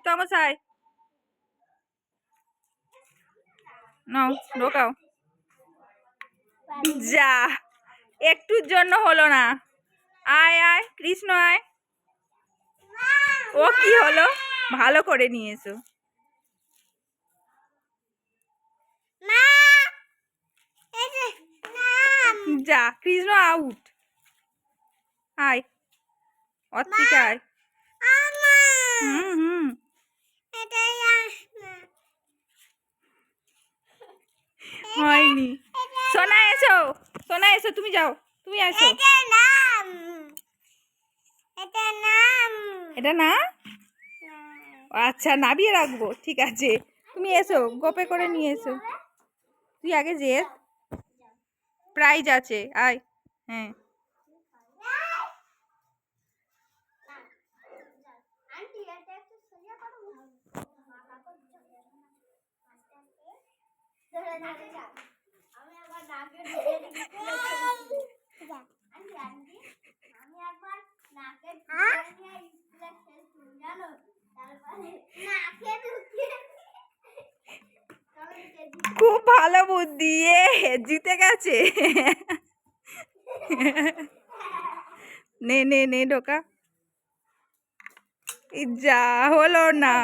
তমসাই নাও ঢোকাও। যা একটুর জন্য হলো না। আয় আয় কৃষ্ণ আয়। ও কি হলো? ভালো করে নিয়ে এসো। যা কৃষ্ণ আউট। আয় অর্থিকা আয়। হুম হয়নি। সোনা এসো, সোনা এসো, তুমি যাও, তুমি এসো। এটা না, আচ্ছা নাবিয়ে রাখবো, ঠিক আছে। তুমি এসো, গোপে করে নিয়ে এসো। তুই আগে যে প্রাইজ আছে, আয়। হ্যাঁ খুব ভালো বুদ্ধি, জিতে গেছে। নে নে নে ঢোকা। যা হলো না।